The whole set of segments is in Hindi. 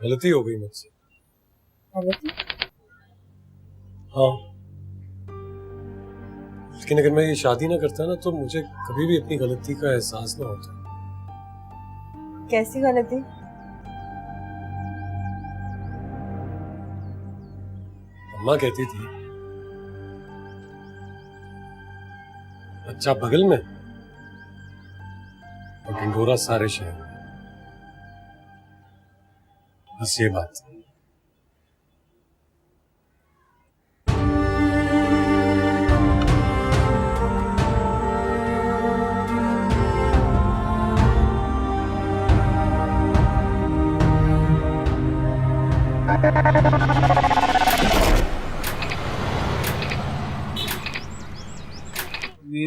गलती हो गई मुझसे। गलती? हाँ, लेकिन अगर मैं ये शादी ना करता ना तो मुझे कभी भी अपनी गलती का एहसास ना होता। कैसी गलती? अम्मा कहती थी बच्चा बगल में और ढिंढोरा सारे शहर में। बस ये बात।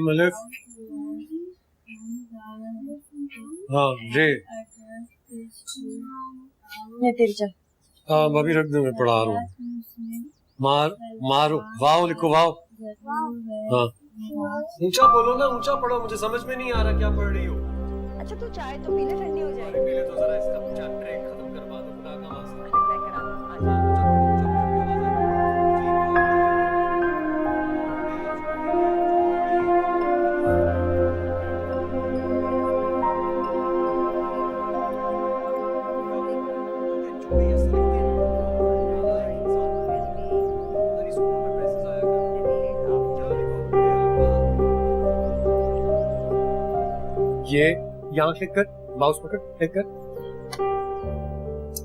मलिक, हाँ रे, मैं तेरी चल। हाँ भाभी रख दे, मैं पढ़ा रहा हूँ। मारो वाव लिखो वाव। हाँ ऊंचा बोलो ना, ऊंचा पढ़ो, मुझे समझ में नहीं आ रहा क्या पढ़ रही हो। अच्छा तू चाय तो पी ले, ठंडी हो जाएगी। पी ले तो जरा इसका चैप्टर एक खत्म करवा दो, खुदा का वास्ता। मैं करा दूँ, आ जा। ये यहाँ क्लिक कर, माउस पकड़, क्लिक कर,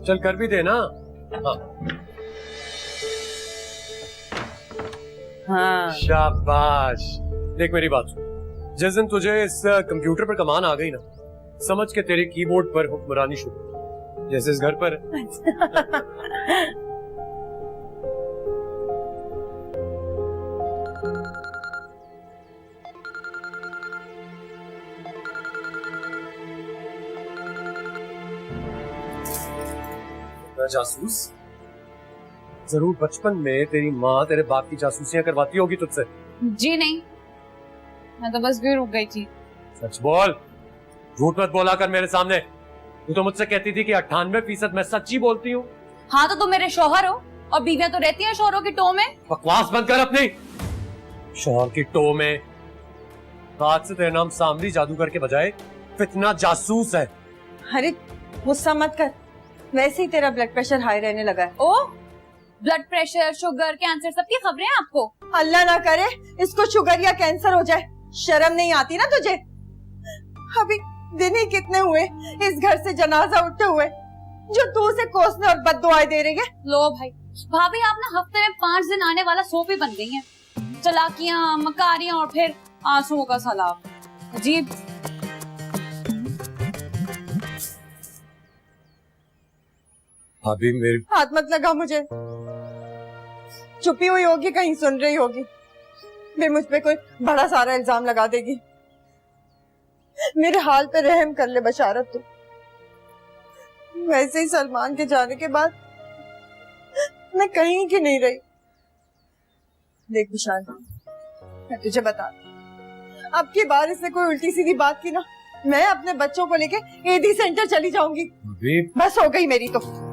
चल कर भी दे ना। हाँ शाबाश। देख मेरी बात सुन, जिस दिन तुझे इस कंप्यूटर पर कमान आ गई ना, समझ के तेरे कीबोर्ड पर हुक्मरानी शुरू, जैसे इस घर पर। जासूस? जरूर बचपन में तेरी माँ तेरे बाप की जासूसियां करवाती होगी तुझसे। जी नहीं, मैं तो बस भी रुक गई थी। सच बोल, झूठ मत बोला कर मेरे सामने। तू तो मुझसे कहती थी कि 98% मैं सच्ची बोलती हूँ। हाँ तो तुम मेरे शौहर हो और बीवियां तो रहती हैं शौहरों की टो में। बकवास बंद कर अपनी। शौहर की टो में? आज से तेरा नाम सामरी जादूगर के बजाय फितना जासूस है। अरे गुस्सा मत कर, वैसे ही तेरा ब्लड प्रेशर हाई रहने लगा है। ओ, ब्लड प्रेशर, शुगर, कैंसर सबकी खबरें हैं आपको। अल्लाह ना करे इसको शुगर या कैंसर हो जाए। शर्म नहीं आती ना तुझे? अभी दिन ही कितने हुए इस घर से जनाजा उठते हुए जो तू उसे कोसने और बद्दुआएं दे रही है। लो भाई, भाभी आप ना हफ्ते में 5 दिन आने वाला सोप ही बन गई हैं। चलाकियां, मकारियां और फिर आंसुओं का सैलाब। अजीब। भाभी मेरी हाथ मत लगा मुझे, छुपी हुई होगी, कहीं सुन रही होगी, फिर मुझ पे कोई बड़ा सारा इल्जाम लगा देगी। मेरे हाल पे रहम कर ले बशारत तू। वैसे ही सलमान के जाने के बाद मैं कहीं की नहीं रही। देख विशाल, मैं तुझे बता, अब की बार इसने कोई उल्टी सीधी बात की ना, मैं अपने बच्चों को लेके एडी सेंटर चली जाऊंगी। भाभी बस हो गई मेरी तो।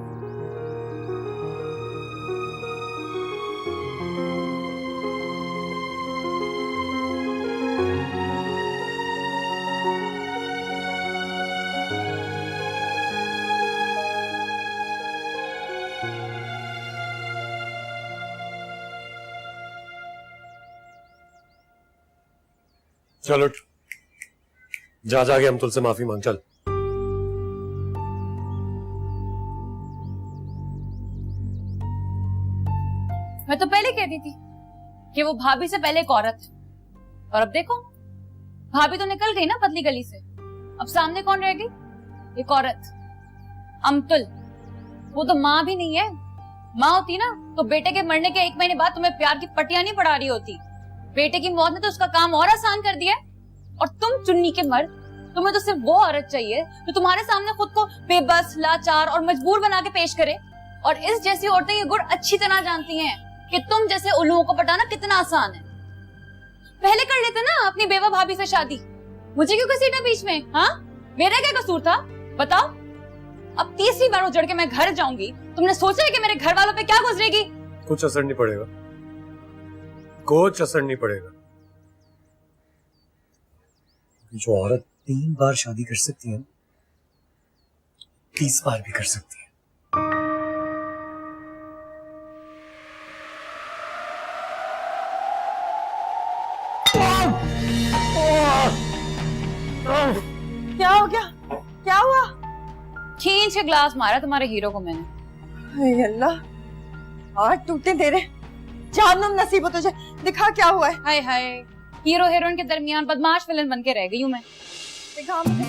चलो जा जाके हम तुझसे माफी मांग। चल मैं तो पहले कहती थी कि वो भाभी से पहले एक औरत, और अब देखो भाभी तो निकल गई ना पतली गली से, अब सामने कौन रह गई? एक औरत, अमतुल। वो तो माँ भी नहीं है। माँ होती ना तो बेटे के मरने के 1 महीने बाद तुम्हें प्यार की पट्टियां नहीं पढ़ा रही होती। बेटे की मौत ने तो उसका काम और आसान कर दिया। और तुम चुन्नी के मर्द, तुम्हें तो सिर्फ वो औरत चाहिए जो तुम्हारे सामने खुद को बेबस, लाचार और मजबूर बना के पेश करे। और इस जैसी औरतें ये गुण अच्छी तरह जानती हैं कि तुम जैसे उल्लुओं को पटाना कितना आसान है। पहले कर लेते ना अपनी बेवा भाभी से शादी, मुझे क्यों घसीटा बीच में? हाँ, मेरा क्या कसूर था बताओ? अब तीसरी बार उजड़ के मैं घर जाऊंगी, तुमने सोचा है कि मेरे घर वालों पे क्या गुजरेगी? कुछ असर नहीं पड़ेगा, कुछ असर नहीं पड़ेगा। जो औरत 3 बार शादी कर सकती है 30 बार भी कर सकती है। क्या हो गया? क्या हुआ? खींच के ग्लास मारा तुम्हारे हीरो को मैंने। हे अल्लाह, आज टूटने दे रहे। जानम नसीब हो तुझे, दिखा क्या हुआ है। हाय हाय, हीरो हीरोइन के दरमियान बदमाश विलन बन के रह गई हूँ मैं। दिखा मुझे,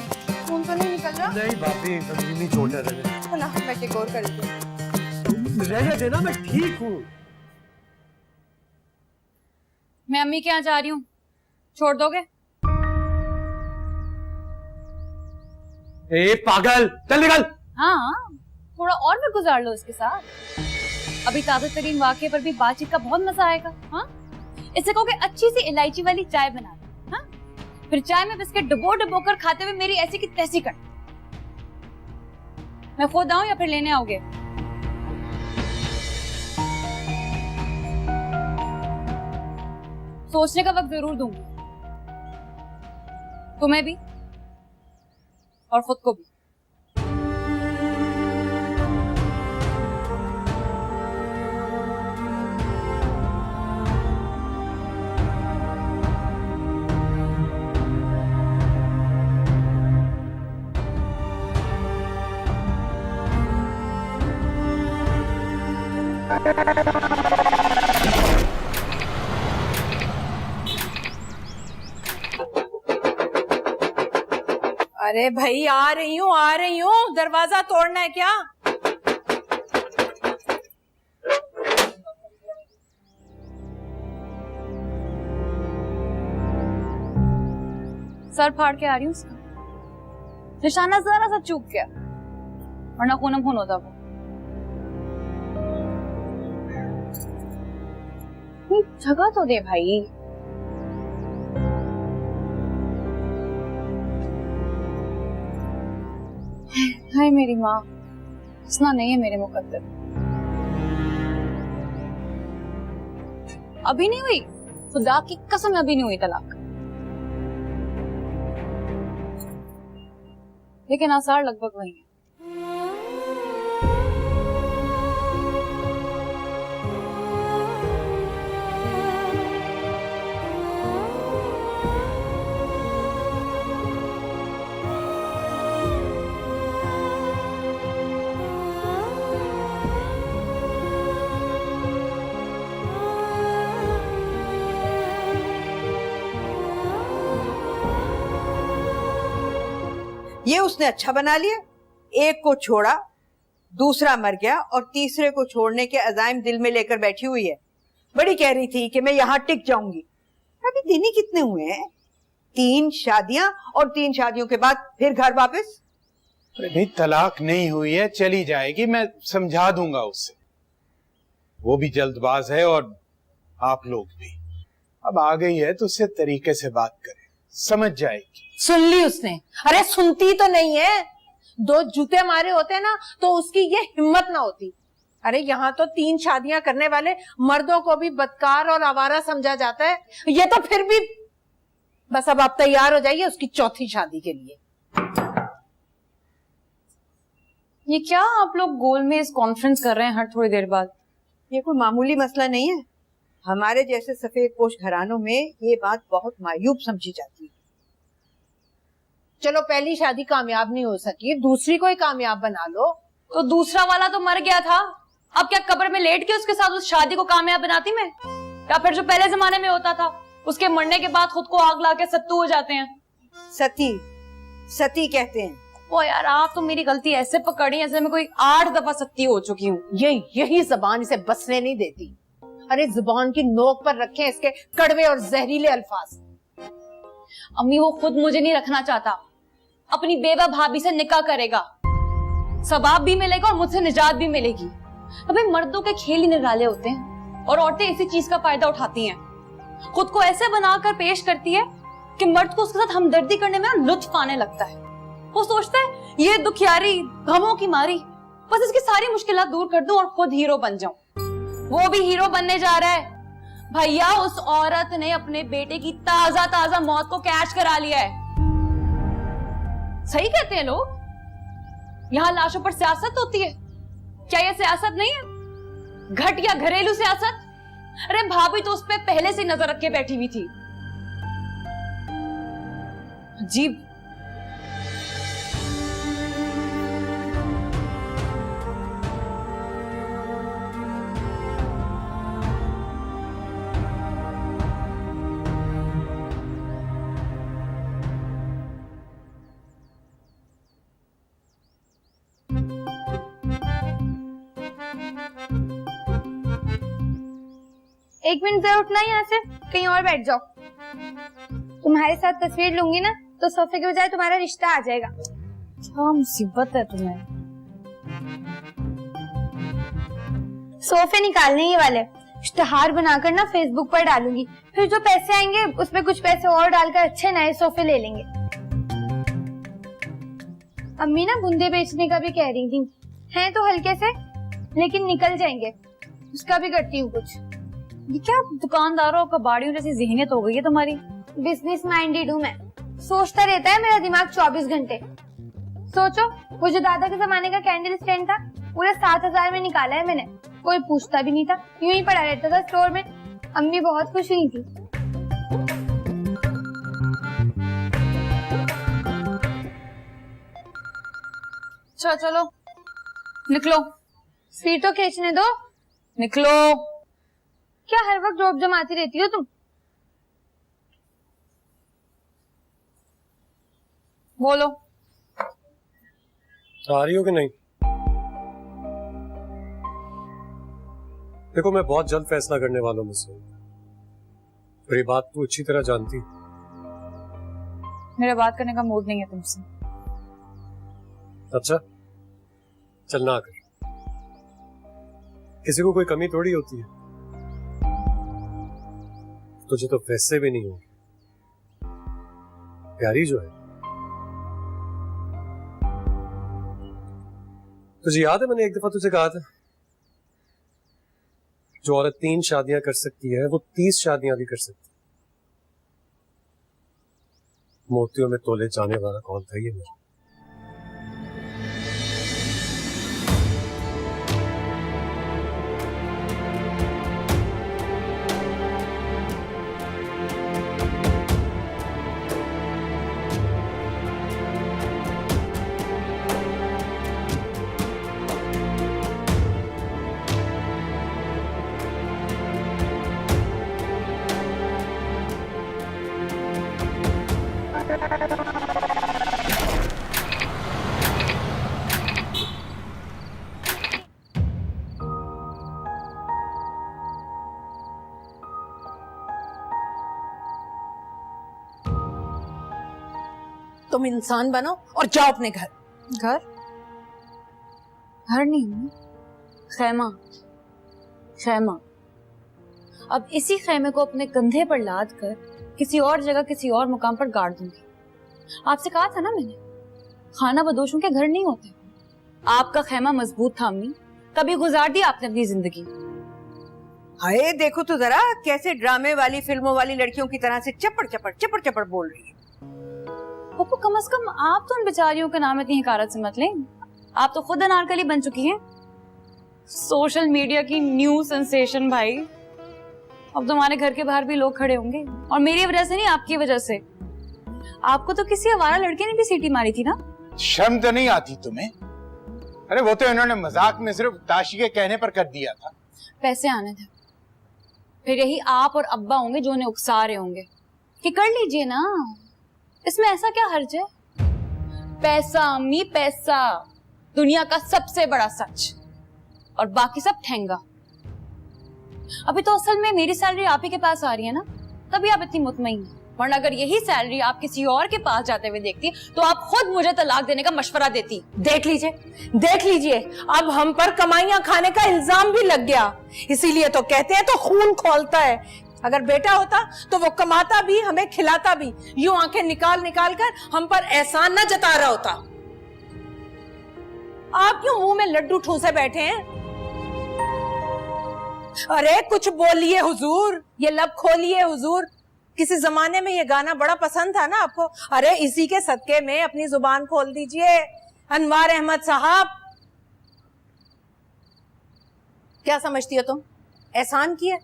खून तो नहीं निकल रहा? नहीं भाभी, नहीं चोट है। ना मैं टेक और कर दूं। रहने देना, मैं ठीक हूँ। मैं अम्मी के यहाँ जा रही हूँ, छोड़ दोगे? ए पागल, चल निकल। हाँ, थोड़ा और भी गुजार लो इसके साथ। अभी ताज़ा तरीन वाक़ये पर भी बातचीत का बहुत मजा आएगा। हाँ, इससे कहो कि अच्छी सी इलायची वाली चाय बना दो। हाँ, फिर चाय में बिस्किट डुबो डुबो कर खाते हुए मेरी ऐसी की तैसी कर। मैं खुद आऊं या फिर लेने आओगे? सोचने का वक्त जरूर दूंगी, तुम्हें भी और खुद को भी। अरे भाई, आ रही हूँ, दरवाजा तोड़ना है क्या? सर फाड़ के आ रही हूँ उसका। निशाना जरा सा चूक गया, वरना खून खून होता वो। जगह तो दे भाई। हाय मेरी माँ, हंसना नहीं है मेरे मुकद्दर। अभी नहीं हुई, खुदा की कसम अभी नहीं हुई तलाक, लेकिन आसार लगभग वही है। ये उसने अच्छा बना लिया, एक को छोड़ा, दूसरा मर गया और तीसरे को छोड़ने के अज़ाइम दिल में लेकर बैठी हुई है। बड़ी कह रही थी कि मैं यहाँ टिक जाऊंगी। अभी दिन ही कितने हुए हैं? 3 शादियां और 3 शादियों के बाद फिर घर वापस। अरे भाई, तलाक नहीं हुई है, चली जाएगी, मैं समझा दूंगा उसे। वो भी जल्दबाज है और आप लोग भी। अब आ गई है तो उससे तरीके से बात करें, समझ जाएगी। सुन ली उसने? अरे सुनती तो नहीं है। 2 जूते मारे होते ना तो उसकी ये हिम्मत ना होती। अरे यहाँ तो 3 शादियां करने वाले मर्दों को भी बदकार और आवारा समझा जाता है। ये तो फिर भी बस अब आप तैयार हो जाइए उसकी चौथी शादी के लिए। ये क्या आप लोग गोल में इस कॉन्फ्रेंस कर रहे हैं हर थोड़ी देर बाद? ये कोई मामूली मसला नहीं है। हमारे जैसे सफेद पोश घरानों में ये बात बहुत मायूब समझी जाती है। चलो पहली शादी कामयाब नहीं हो सकी, दूसरी को ही कामयाब बना लो। तो दूसरा वाला तो मर गया था, अब क्या कब्र में लेट के उसके साथ उस शादी को कामयाब बनाती मैं? या फिर जो पहले जमाने में होता था, उसके मरने के बाद खुद को आग ला के सत्तू हो जाते हैं। सती, सती कहते हैं। ओ यार, आप तो मेरी गलती ऐसे पकड़ी जैसे मैं कोई 8 दफा सत्ती हो चुकी हूँ। यही जबान इसे बसने नहीं देती। अरे जुबान की नोक पर रखे इसके कड़वे और जहरीले अल्फाज। अम्मी, वो खुद मुझे नहीं रखना चाहता, अपनी बेवा भाभी से निकाह करेगा, सवाब भी मिलेगा और मुझसे निजात भी मिलेगी। अबे मर्दों के खेल ही निराले होते हैं और औरतें इसी चीज का फायदा उठाती हैं। खुद को ऐसे बनाकर पेश करती है कि मर्द को उसके साथ हमदर्दी करने में लुत्फ आने लगता है। वो सोचता है ये दुखियारी गमों की मारी, बस इसकी सारी मुश्किलात दूर कर दूं और खुद हीरो बन जाऊं। वो भी हीरो बनने जा रहा है भैया। उस औरत ने अपने बेटे की ताजा ताजा मौत को कैच करा लिया है। सही कहते हैं लोग, यहां लाशों पर सियासत होती है। क्या ये सियासत नहीं है, घटिया घरेलू सियासत? अरे भाभी तो उस पर पहले से नजर रख के बैठी हुई थी। अजीब। एक मिनट जरा उठना यहाँ से, कहीं और बैठ जाओ। तुम्हारे साथ तस्वीर लूंगी ना तो सोफे के बजाय तुम्हारा रिश्ता आ जाएगा। क्या मुसीबत है तुम्हें? सोफे निकालने ही वाले, इश्तेहार बनाकर ना फेसबुक पर डालूंगी, फिर जो पैसे आएंगे उसमें कुछ पैसे और डालकर अच्छे नए सोफे ले लेंगे। अम्मी ना बुंदे बेचने का भी कह रही थी, हैं तो हल्के से लेकिन निकल जाएंगे, उसका भी करती हूँ कुछ। ये क्या दुकानदारों और कबाड़ियों जैसी ज़हनियत हो गई है तुम्हारी? बिजनेस माइंडेड हूँ मैं, सोचता रहता है मेरा दिमाग 24 घंटे। सोचो वो जो दादा के जमाने का कैंडल स्टैंड था पूरे 7,000 में निकाला है मैंने, कोई पूछता भी नहीं था, यूं ही पड़ा रहता था स्टोर में। अम्मी बहुत खुश हुई थी। चलो निकलो। सीट तो खींचने दो। निकलो। क्या हर वक्त रोब जमाती रहती हो तुम? बोलो। आ रही हो कि नहीं? देखो मैं बहुत जल्द फैसला करने वालों में से, और ये बात तू अच्छी तरह जानती। मेरा बात करने का मूड नहीं है तुमसे। अच्छा चल ना कर, किसी को कोई कमी थोड़ी होती है। तुझे तो वैसे भी नहीं होगी, प्यारी जो है। तुझे याद है मैंने एक दफा तुझे कहा था, जो औरत 3 शादियां कर सकती है वो 30 शादियां भी कर सकती है। मोतियों में तोले जाने वाला कौन था ये मेरा? तुम इंसान बनो और जाओ अपने घर। घर? घर नहीं हूँ, खैमा। खैमा। अब इसी खैमे को अपने कंधे पर लाद कर किसी और जगह किसी और मुकाम पर गाड़ दूंगी। आपसे कहा था ना मैंने, खाना बदोशों के घर नहीं होते। आपका खैमा मजबूत था अम्मी, कभी गुजार दी आपने अपनी जिंदगी। हाय देखो तो जरा कैसे ड्रामे वाली फिल्मों वाली लड़कियों की तरह से चपड़ चपड़ चपड़ चपड़ बोल रही है। पप्पू कम से कम आप तो उन बेचारियों के नाम इतनी हकारत से मत लें। आप तो खुद अनारकली बन चुकी हैं, सोशल मीडिया की न्यू सेंसेशन भाई। अब तुम्हारे घर के बाहर भी लोग खड़े होंगे, और मेरी वजह से नहीं, आपकी वजह से। आपको तो किसी आवारा लड़के ने भी सीटी मारी थी ना। शर्म तो नहीं आती तुम्हें? अरे वो तो इन्होंने मजाक में सिर्फ ताशी के कहने पर कर दिया था। पैसे आने थे, फिर यही आप और अब्बा होंगे जो उन्हें उकसा रहे होंगे कि कर लीजिए ना, इसमें ऐसा क्या हर्ज है। पैसा अम्मी, पैसा दुनिया का सबसे बड़ा सच, और बाकी सब ठेंगा। अभी तो असल में मेरी सैलरी आप ही के पास आ रही है ना, तभी आप इतनी मुतमईन हैं। वरना अगर यही सैलरी आप किसी और के पास जाते हुए देखती तो आप खुद मुझे तलाक देने का मशवरा देती। देख लीजिए, अब हम पर कमाइयां खाने का इल्जाम भी लग गया। इसीलिए तो कहते हैं तो खून खौलता है। अगर बेटा होता तो वो कमाता भी, हमें खिलाता भी, यूं आंखें निकाल निकाल कर हम पर एहसान न जता रहा होता। आप क्यों मुंह में लड्डू ठूसे बैठे हैं? अरे कुछ बोलिए हुजूर, ये लब खोलिए हुजूर। किसी जमाने में ये गाना बड़ा पसंद था ना आपको। अरे इसी के सदके में अपनी जुबान खोल दीजिए अनवार अहमद साहब। क्या समझती हो तुम? एहसान किया?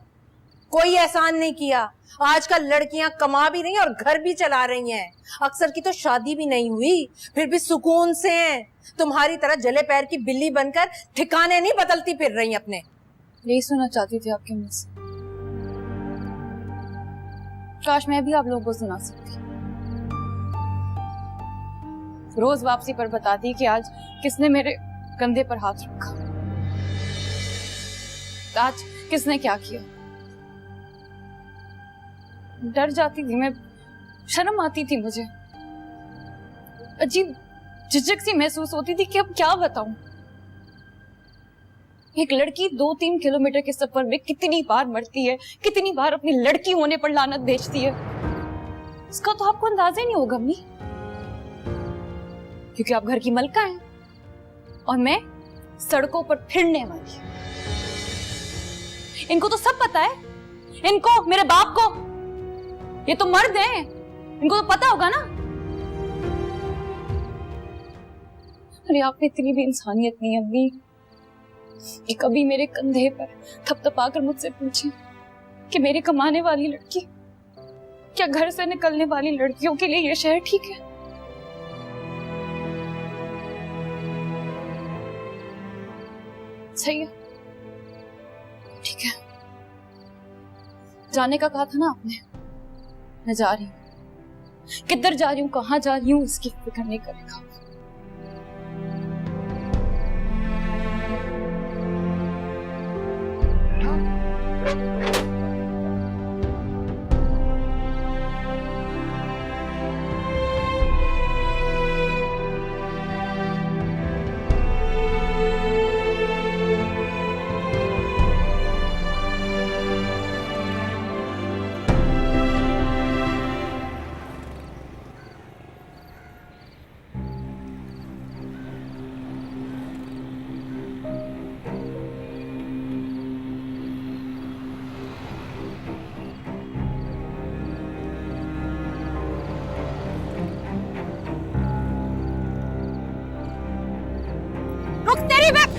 कोई एहसान नहीं किया। आजकल लड़कियां कमा भी रही हैं और घर भी चला रही हैं। अक्सर की तो शादी भी नहीं हुई, फिर भी सुकून से हैं। तुम्हारी तरह जले पैर की बिल्ली बनकर ठिकाने नहीं बदलती फिर रही अपने। यही सुनना चाहती थी आपके मुंह से। काश मैं भी आप लोगों को सुना सकती। रोज वापसी पर बताती कि आज किसने मेरे कंधे पर हाथ रखा, आज किसने क्या किया। डर जाती थी मैं, शर्म आती थी मुझे, अजीब झिझक सी महसूस होती थी कि अब क्या बताऊं। एक लड़की 2-3 किलोमीटर के सफर में कितनी बार मरती है, कितनी बार अपनी लड़की होने पर लानत भेजती है, इसका तो आपको अंदाजा ही नहीं होगा अम्मी। क्योंकि आप घर की मलका हैं और मैं सड़कों पर फिरने वाली। इनको तो सब पता है, इनको, मेरे बाप को। ये तो मर्द हैं, इनको तो पता होगा ना। अरे आप में इतनी भी इंसानियत नहीं है अम्मी कि कभी मेरे कंधे पर थपथपाकर मुझसे पूछे कि मेरी कमाने वाली लड़की, क्या घर से निकलने वाली लड़कियों के लिए ये शहर ठीक है? सही है, ठीक है। जाने का कहा था ना आपने, मैं जा रही हूं। किधर जा रही हूं, कहां जा रही हूं, इसकी फिक्र नहीं करेगा। तेरी बैग।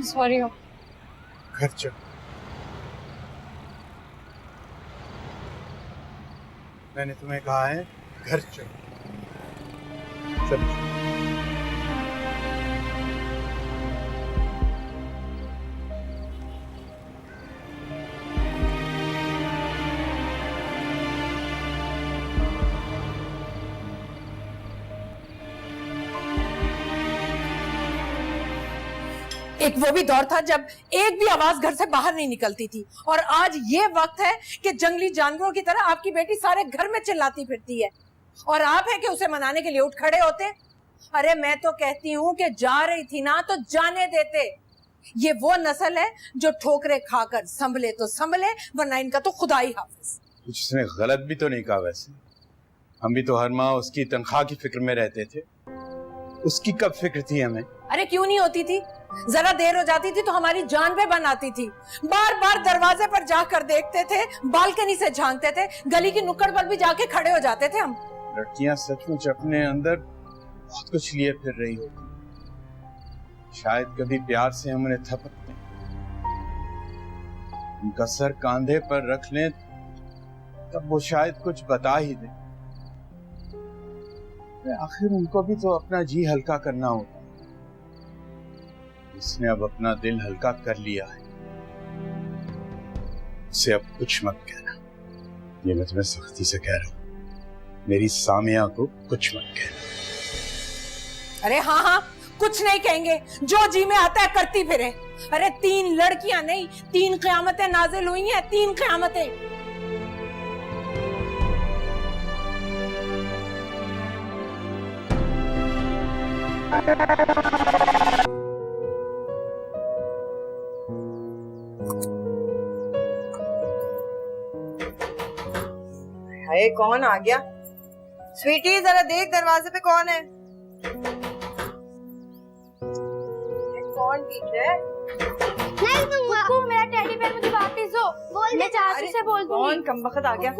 सॉरी हो। घर चल। मैंने तुम्हें कहा है घर चल। चल। एक वो भी दौर था जब एक भी आवाज घर से बाहर नहीं निकलती थी, और आज ये वक्त है कि जंगली जानवरों की तरह आपकी बेटी सारे घर में चिल्लाती फिरती है, और आप है कि उसे मनाने के लिए उठ खड़े होते। अरे मैं तो कहती हूँ कि जा रही थी ना तो जाने देते। ये वो नस्ल है जो ठोकरे खाकर संभले तो संभले, वरना इनका तो खुदा ही हाफिज। कुछ उसने गलत भी तो नहीं कहा। वैसे हम भी तो हर माह उसकी तनख्वाह की फिक्र में रहते थे। उसकी कब फिक्र थी हमें? अरे क्यों नहीं होती थी? जरा देर हो जाती थी तो हमारी जान पे बन आती थी। बार बार दरवाजे पर जाकर देखते थे, बालकनी से झांकते थे, गली की नुक्कड़ पर भी जाके खड़े हो जाते थे हम। लड़कियां सचमुच अपने अंदर बहुत कुछ लिए फिर रही होती। शायद कभी प्यार से हम उन्हें थपक दें, उनका सर कांधे पर रख लें, तब वो शायद कुछ बता ही दे। आखिर उनको भी तो अपना जी हल्का करना होता। उसने अब अपना दिल हल्का कर लिया है। उसे अब कुछ मत कहना, ये मैं तुम्हें सख्ती से कह रहा हूं। मेरी सामिया को कुछ मत कहना। अरे हाँ हाँ, कुछ नहीं कहेंगे, जो जी में आता है करती फिरे। अरे 3 लड़कियां नहीं, 3 क़यामतें नाज़िल हुई हैं, 3 क़यामतें। हाय, कौन आ गया? स्वीटी जरा देख दरवाजे पे कौन है? कौन पीछे है? नहीं दूंगा। मेरा टेडी बेयर मुझे वापस दो। बोल मैं चाची से बोल दूंगी। कौन कमबख्त आ गया?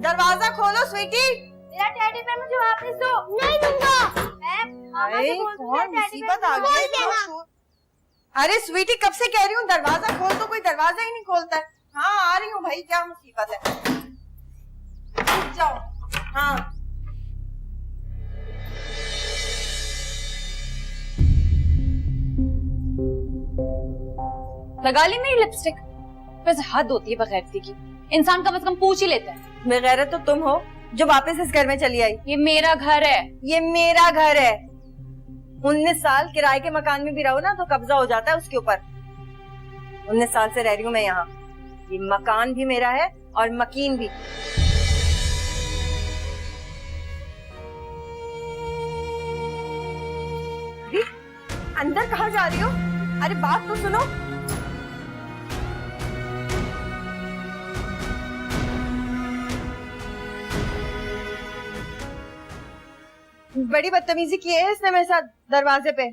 दरवाजा खोलो स्वीटी। मेरा टेडी बेयर मुझे वापस दो। नहीं दूंगा। कौन मुसीबत आ गई? अरे स्वीटी, कब से कह रही हूँ दरवाजा खोल, तो कोई दरवाजा ही नहीं खोलता है। हाँ आ रही हूँ भाई, क्या मुसीबत है? जाओ। हाँ लगा ली मेरी लिपस्टिक। वैसे हद होती है बगैरती की, इंसान कम से कम पूछ ही लेता है। बेगैरत तो तुम हो जो वापस इस घर में चली आई। ये मेरा घर है। ये मेरा घर है। 19 साल किराए के मकान में भी रहो ना तो कब्जा हो जाता है उसके ऊपर। 19 साल से रह रही हूँ मैं यहाँ। ये मकान भी मेरा है और मकीन भी। अरे, अंदर कहाँ जा रही हो? अरे बात तो सुनो। बड़ी बदतमीजी की है इसने मेरे साथ दरवाजे पे।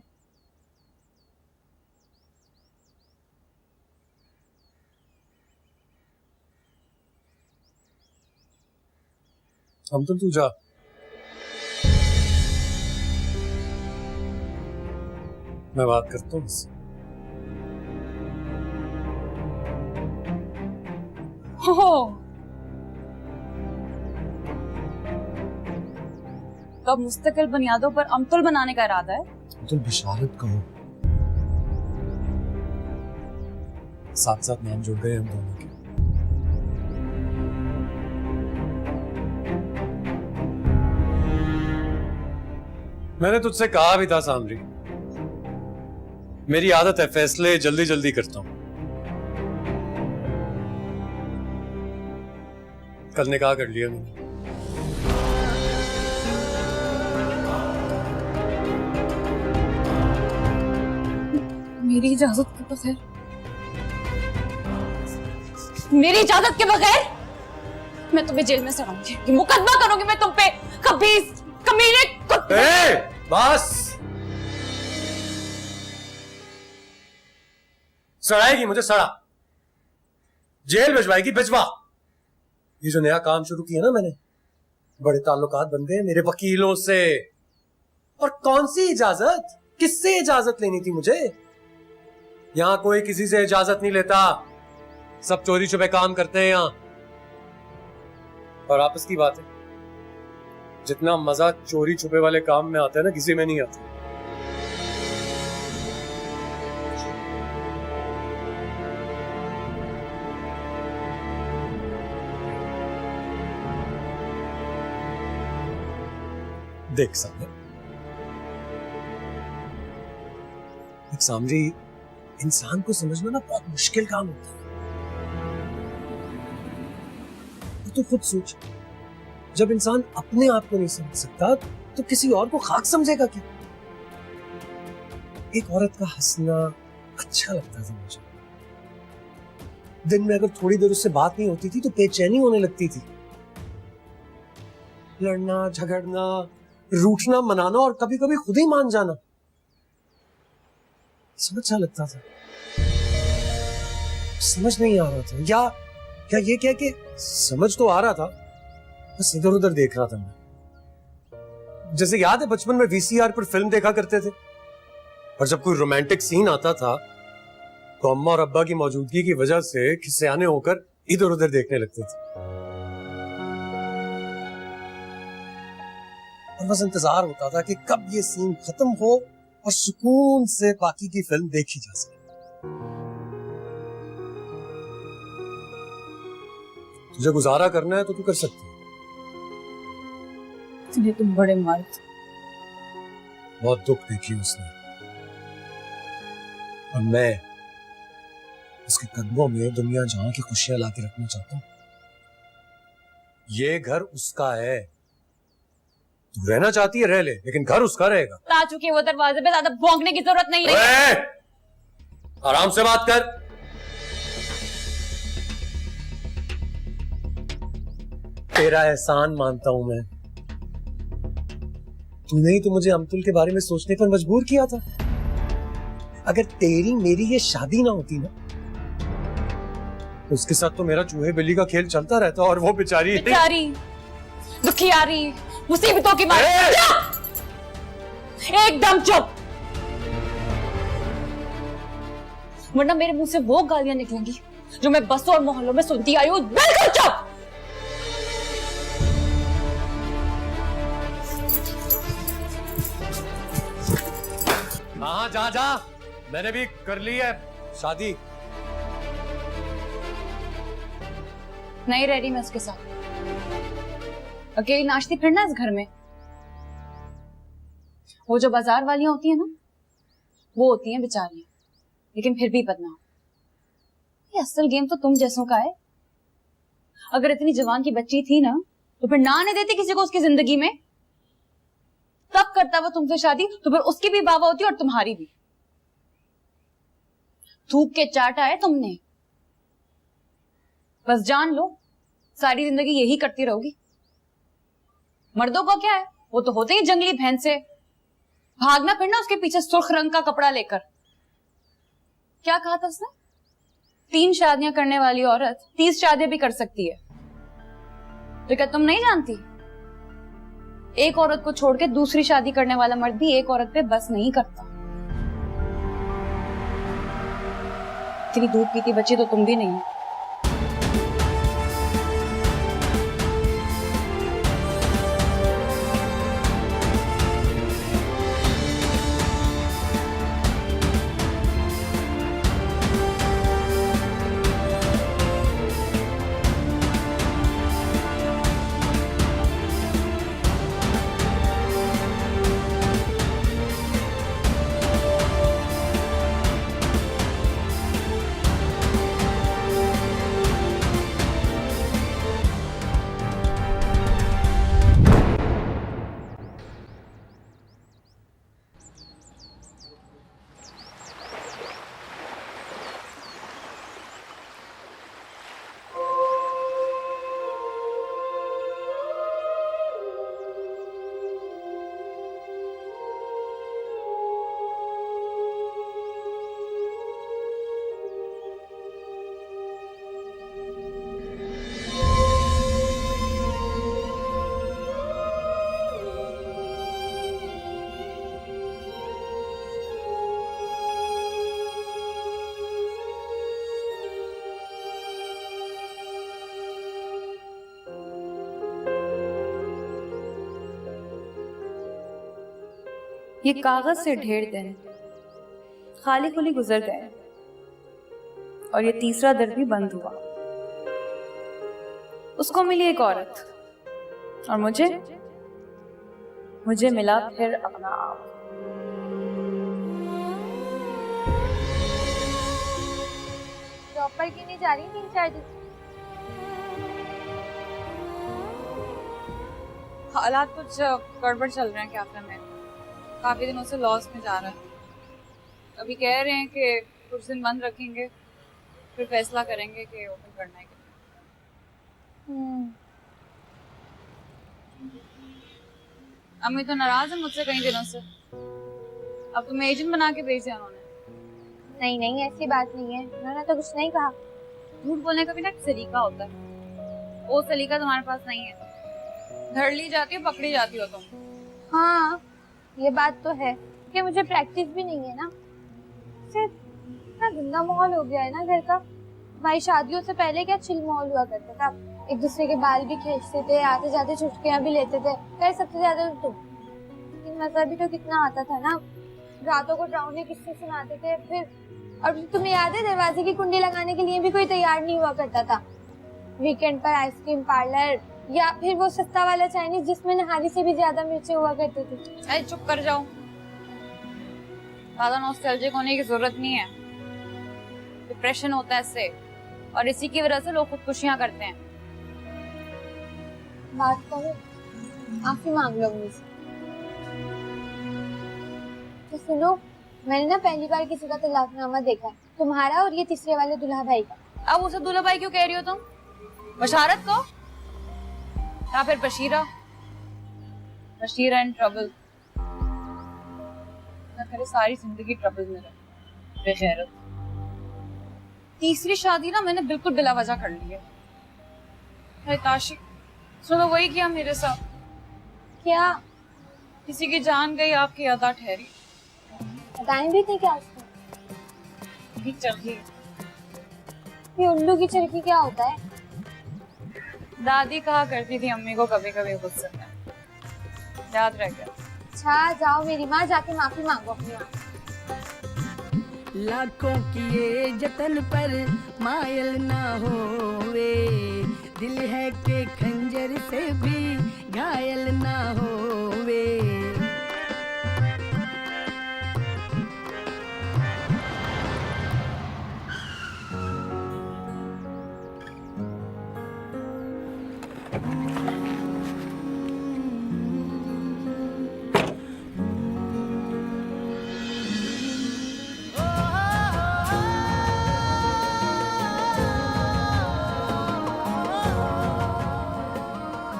हम तो तू जा। मैं बात करता हूँ इससे। हो तो मुस्तकिल बुनियादों पर अमतुल बनाने का इरादा है? तुम बिशारत कहो। साथ साथ नाम जुड़ गए हम दोनों के। मैंने तुझसे कहा भी था सामरी, मेरी आदत है फैसले जल्दी जल्दी करता हूं। कल निकाह कर लिया मैंने। मेरी इजाजत के बगैर, मेरी इजाजत के बगैर मैं तुम्हें जेल में सड़ाऊंगी, मुकदमा करूंगी मैं तुम पे। कभी कमीने कुत्ते। बस सड़ाएगी मुझे, सड़ा। जेल भिजवाएगी, भिजवा। ये जो नया काम शुरू किया ना मैंने, बड़े ताल्लुकात बन गए मेरे वकीलों से। और कौन सी इजाजत, किससे इजाजत लेनी थी मुझे? यहां कोई किसी से इजाजत नहीं लेता, सब चोरी छुपे काम करते हैं यहां। और आपस की बात है, जितना मजा चोरी छुपे वाले काम में आता है ना, किसी में नहीं आता। देख सामरी, इंसान को समझना ना बहुत मुश्किल काम होता है। तो खुद सोच, जब इंसान अपने आप को नहीं समझ सकता तो किसी और को खाक समझेगा क्या? एक औरत का हंसना अच्छा लगता था मुझे। दिन में अगर थोड़ी देर उससे बात नहीं होती थी तो बेचैनी होने लगती थी। लड़ना, झगड़ना, रूठना, मनाना और कभी कभी खुद ही मान जाना सब अच्छा लगता था। समझ नहीं आ रहा था, या ये क्या कि समझ तो आ रहा था, बस इधर उधर देख रहा था मैं। जैसे याद है बचपन में वीसीआर पर फिल्म देखा करते थे, और जब कोई रोमांटिक सीन आता था तो अम्मा और अब्बा की मौजूदगी की वजह से खिसियाने होकर इधर उधर देखने लगते थे। और बस इंतजार होता था कि कब ये सीन खत्म हो और सुकून से बाकी की फिल्म देखी जा सके। तुझे गुजारा करना है तो तू कर सकती है। तुम बड़े मर्द। बहुत दुख देखी उसने, और मैं उसके कदमों में दुनिया जहां की खुशियां लाके रखना चाहता हूं। ये घर उसका है, तू रहना चाहती है रह ले, लेकिन घर उसका रहेगा। आ चुके वो दरवाजे पे, ज्यादा भौंकने की जरूरत नहीं रही। आराम से बात कर। तेरा एहसान मानता हूं मैं, तूने ही तो मुझे अमतुल के बारे में सोचने पर मजबूर किया था। अगर तेरी मेरी ये शादी ना होती ना, तो उसके साथ तो मेरा चूहे बिल्ली का खेल चलता रहता, और वो बेचारी दुखियारी मुसीबतों की मारी। एकदम चुप, वरना मेरे मुंह से वो गालियां निकलेंगी जो मैं बसों और मोहल्लों में सुनती आई हूं। बिल्कुल चुप। हाँ जा जा, मैंने भी कर ली है शादी। नहीं रह रही मैं उसके साथ, अकेली नाचती फिरना इस घर में। वो जो बाजार वालियां होती है ना, वो होती हैं बेचारियां, लेकिन फिर भी बदनाम। ये असल गेम तो तुम जैसों का है। अगर इतनी जवान की बच्ची थी ना, तो फिर ना आने देती किसी को उसकी जिंदगी में। तब करता वो तुमसे शादी, तो फिर उसकी भी वाह होती और तुम्हारी भी। थूक के चाटा है तुमने। बस जान लो, सारी जिंदगी यही करती रहोगी। मर्दों को क्या है, वो तो होते ही जंगली भैंस से, भागना फिरना उसके पीछे सुर्ख रंग का कपड़ा लेकर। क्या कहा था उसने? 3 शादियां करने वाली औरत 30 शादियां भी कर सकती है। तो क्या तुम नहीं जानती? एक औरत को छोड़ के दूसरी शादी करने वाला मर्द भी एक औरत पे बस नहीं करता। इतनी दूध पीती बच्ची तो तुम भी नहीं हो। ये कागज से ढेर दिन खाली खुली गुजर गए, और ये तीसरा दर भी बंद हुआ। उसको मिली एक औरत, और मुझे मिला फिर अपना आप। जॉब पर क्यों नहीं जा रही 3-4 दिन? हालात कुछ गड़बड़ चल रहे हैं कैफे में, काफी दिनों से लॉस में जा रहा है। अभी कह रहे हैं कि कुछ दिन बंद रखेंगे, फिर फैसला करेंगे कि ओपन करना है कि नहीं। अम्मी तो नाराज है मुझसे कई दिनों से। अब तुम्हें एजेंट बना के भेज दिया उन्होंने। नहीं नहीं, ऐसी बात नहीं है, उन्होंने तो कुछ नहीं कहा। झूठ बोलने का भी ना एक सलीका होता है, वो सलीका तुम्हारे पास नहीं है। धर ली जाती हो, पकड़ी जाती हो तुम। हाँ ये बात तो है कि मुझे प्रैक्टिस भी नहीं है ना। सिर्फ इतना गंदा माहौल हो गया है ना घर का। हमारी शादियों से पहले क्या चिल माहौल हुआ करता था, एक दूसरे के बाल भी खींचते थे, आते जाते चुटकियां भी लेते थे। खैर सबसे ज्यादा तो तुम, लेकिन मजा भी तो कितना आता था ना। रातों को डरावने किस्से सुनाते थे। फिर और तुम्हें याद है दरवाजे की कुंडी लगाने के लिए भी कोई तैयार नहीं हुआ करता था। वीकेंड पर आइसक्रीम पार्लर या फिर वो सस्ता वाला चाइनीज जिसमें नहारी से भी ज्यादा मिर्चें हुआ करती थी। अरे चुप कर जाओ, ज्यादा नॉस्टैल्जिक होने की जरूरत नहीं है। डिप्रेशन होता है इससे, और इसी की वजह से लोग खुदकुशियां करते हैं। बात करो, माफी मांग लो मुझसे। तो सुनो, मैंने ना पहली बार किसी का तलाकनामा देखा है, तुम्हारा और ये तीसरे वाले दुल्हा भाई का। अब उसे दूल्हा भाई क्यों कह रही हो तुम? बशारत को या फिर बशीरा? Bashira in trouble. ना करे सारी जिंदगी ट्रबल में रहे बेगैरत। तीसरी शादी ना मैंने बिल्कुल बिला वजह कर ली है। अरे ताशी, सुनो वही किया मेरे साथ। क्या? किसी की जान गई, आपकी अदा ठहरी। बताएं भी थे क्या उसको? चरखी। ये उल्लू की चरखी क्या होता है? दादी कहा करती थी अम्मी को कभी कभी गुस्से में। याद रह गया। अच्छा जाओ मेरी माँ, जाके माफी मांगो अपनी माँ। लाखों किए जतन पर मायल ना होवे, दिल है के खंजर से भी घायल ना होवे।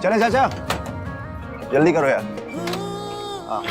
चले चाचा, जल्दी करो यार। हाँ।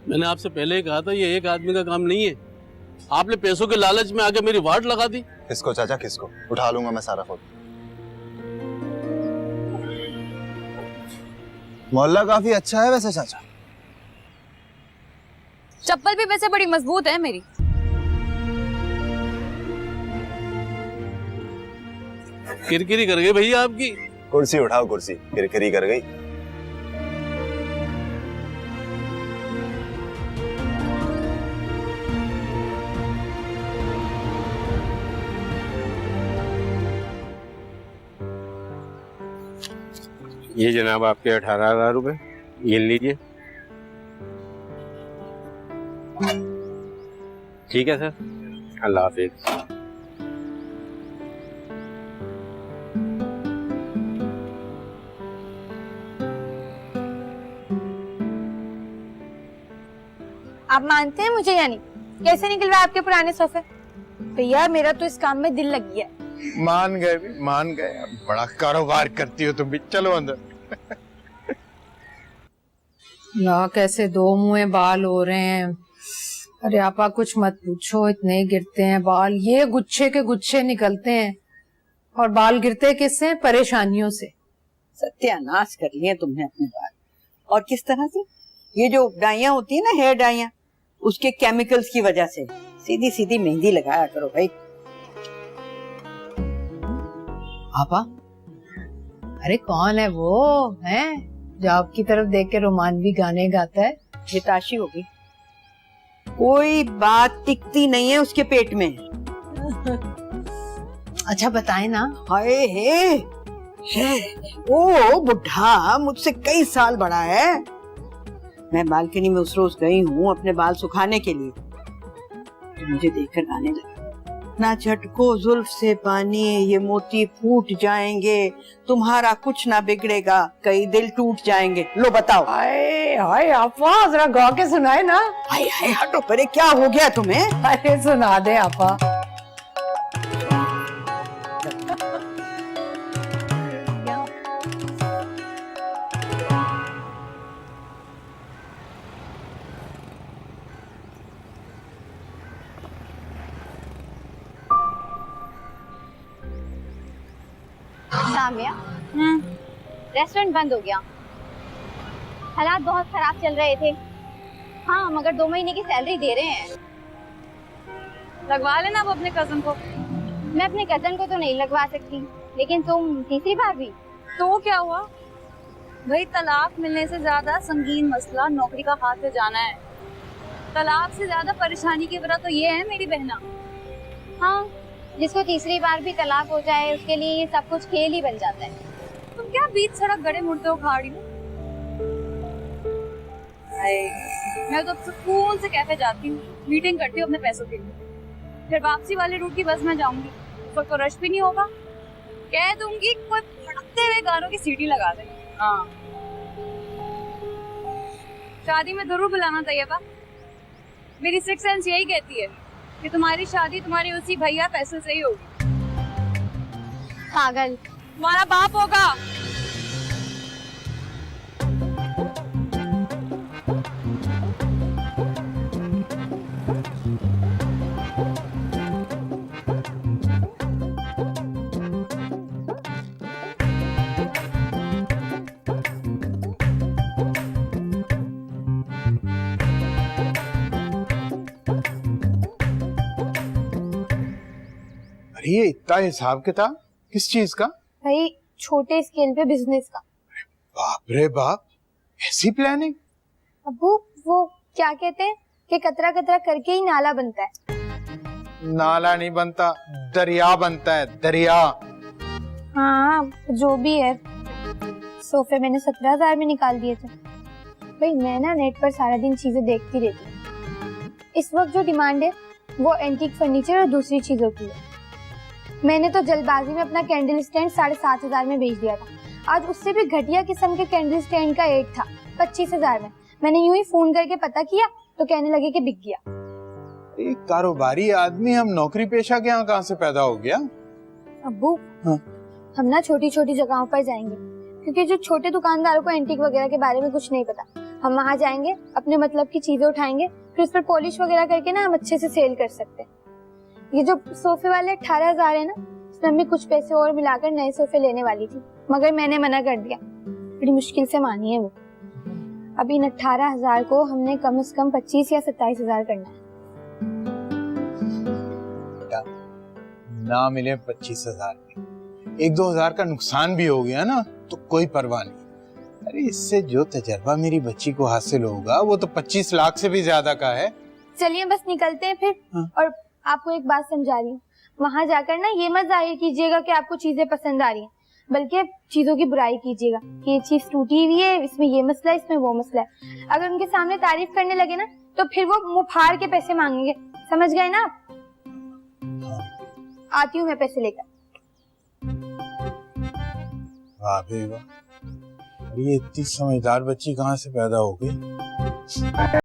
मैंने आपसे पहले ही कहा था ये एक आदमी का काम नहीं है। आपने पैसों के लालच में आके मेरी वाट लगा दी। किसको चाचा, किसको? उठा लूंगा मैं सारा फोटो। मोहल्ला काफी अच्छा है वैसे चाचा। चप्पल भी वैसे बड़ी मजबूत है मेरी। किरकिरी कर गई भैया आपकी। कुर्सी उठाओ, कुर्सी किरकिरी कर गई। ये जनाब आपके 18,000 रुपए, गिन लीजिए। ठीक है सर, अल्लाह हाफिज। आप मानते हैं मुझे या नहीं? कैसे निकलवाए आपके पुराने सोफे? भैया मेरा तो इस काम में दिल लग गया। मान गए भी, मान गए। बड़ा कारोबार करती हो तुम भी, चलो अंदर। या कैसे दो मुंहे बाल हो रहे हैं। अरे आपा कुछ मत पूछो, इतने गिरते हैं बाल। ये गुच्छे के गुच्छे निकलते हैं। और बाल गिरते किससे? परेशानियों से। सत्यानाश कर लिए तुमने अपने बाल। और किस तरह से? ये जो डाइयां होती है ना, हेयर डाइयां, उसके केमिकल्स की वजह से। सीधी सीधी मेहंदी लगाया करो भाई। आपा, अरे कौन है वो है जो आपकी तरफ देख के रोमानवी गाने गाता है? ये ताशी होगी। कोई बात टिकती नहीं है उसके पेट में। अच्छा बताए ना। हाय हे, ओ बुढ़ा मुझसे कई साल बड़ा है। मैं बालकनी में उस रोज गई हूँ अपने बाल सुखाने के लिए, तो मुझे देखकर गाने लगा। ना झटको जुल्फ से पानी, ये मोती फूट जाएंगे, तुम्हारा कुछ ना बिगड़ेगा, कई दिल टूट जाएंगे। लो बताओ। हाय हाय आपा, जरा गा के सुनाए ना। हाय हाय हटो परे, क्या हो गया तुम्हें? अरे सुना दे आपा। सामिया, रेस्टोरेंट बंद हो गया। हालात बहुत खराब चल रहे थे। हाँ, मगर 2 महीने की सैलरी दे रहे हैं। लगवा लेना वो अपने कजन को। मैं अपने कजन को तो नहीं लगवा सकती, लेकिन तुम तीसरी बार भी। तो क्या हुआ भाई, तलाक मिलने से ज्यादा संगीन मसला नौकरी का हाथ पे जाना है। तलाक से ज्यादा परेशानी की वजह तो ये है मेरी बहना। हाँ, जिसको तीसरी बार भी तलाक हो जाए उसके लिए ये सब कुछ खेल ही बन जाता है। तुम क्या बीच सड़क गड़े मुड़ते हो खाड़ी हो? मैं तो सुकून से कैफे जाती हूँ, मीटिंग करती हूँ अपने पैसों के लिए, फिर वापसी वाली रूट की बस में जाऊंगी। ऊपर तो रश भी नहीं होगा। कह दूंगी कोई फटकते हुए गानों की सीटी लगा दे। हाँ, शादी में जरूर बुलाना चाहिए था। मेरी सिक्स सेंस यही कहती है कि तुम्हारी शादी तुम्हारे उसी भैया पैसे से ही होगी। पागल, तुम्हारा बाप होगा। ये इतना हिसाब किताब किस चीज का? भाई छोटे स्केल पे बिजनेस का। बाप रे बाप, ऐसी प्लानिंग? अबू वो क्या कहते हैं कि कतरा कतरा करके ही नाला बनता है। नाला नहीं बनता, दरिया बनता है, दरिया। हाँ जो भी है। सोफे मैंने 17,000 में निकाल दिए थे। भाई मैं ना नेट पर सारा दिन चीजें देखती रहती हूँ। इस वक्त जो डिमांड है वो एंटीक फर्नीचर और दूसरी चीजों की है। मैंने तो जल्दबाजी में अपना कैंडल स्टैंड 7,500 में बेच दिया था। आज उससे भी घटिया किस्म के कैंडल स्टैंड का एक था 25,000 में। मैंने यूं ही फोन करके पता किया तो कहने लगे कि बिक गया। एक कारोबारी आदमी हम नौकरी पेशा के यहाँ कहाँ से पैदा हो गया? अब्बू हाँ? हम ना छोटी छोटी जगहों पर जाएंगे, क्योंकि जो छोटे दुकानदारों को एंटीक वगैरह के बारे में कुछ नहीं पता। हम वहाँ जाएंगे, अपने मतलब की चीजें उठाएंगे, फिर उस पर पॉलिश वगैरह करके ना हम अच्छे से सेल कर सकते हैं। ये जो सोफे वाले 18,000 है ना, उसमें मैं कुछ पैसे और मिलाकर नए सोफे लेने वाली थी, मगर मैंने मना कर दिया। बड़ी मुश्किल से मानी है वो। अब इन 18,000 को हमने कम से कम 25 या 27,000 करना है। ना मिले 25,000 में 1-2 हजार का नुकसान भी हो गया ना तो कोई परवाह नहीं। अरे इससे जो तजर्बा मेरी बच्ची को हासिल होगा वो तो 25 लाख से भी ज्यादा का है। चलिए बस निकलते हैं फिर। हाँ? और आपको एक बात समझा रही हूँ, वहाँ जाकर ना ये मत जाहिर कीजिएगा कि आपको चीजें पसंद आ रही हैं, बल्कि चीजों की बुराई कीजिएगा कि ये चीज टूटी हुई है, इसमें ये मसला है, इसमें वो मसला है। अगर उनके सामने तारीफ करने लगे ना तो फिर वो मुंह फाड़ के पैसे मांगेंगे। समझ गए ना आप? आती हूँ मैं पैसे लेकर। वाह बे वाह, ये इतनी समझदार बच्ची कहाँ से पैदा हो गई?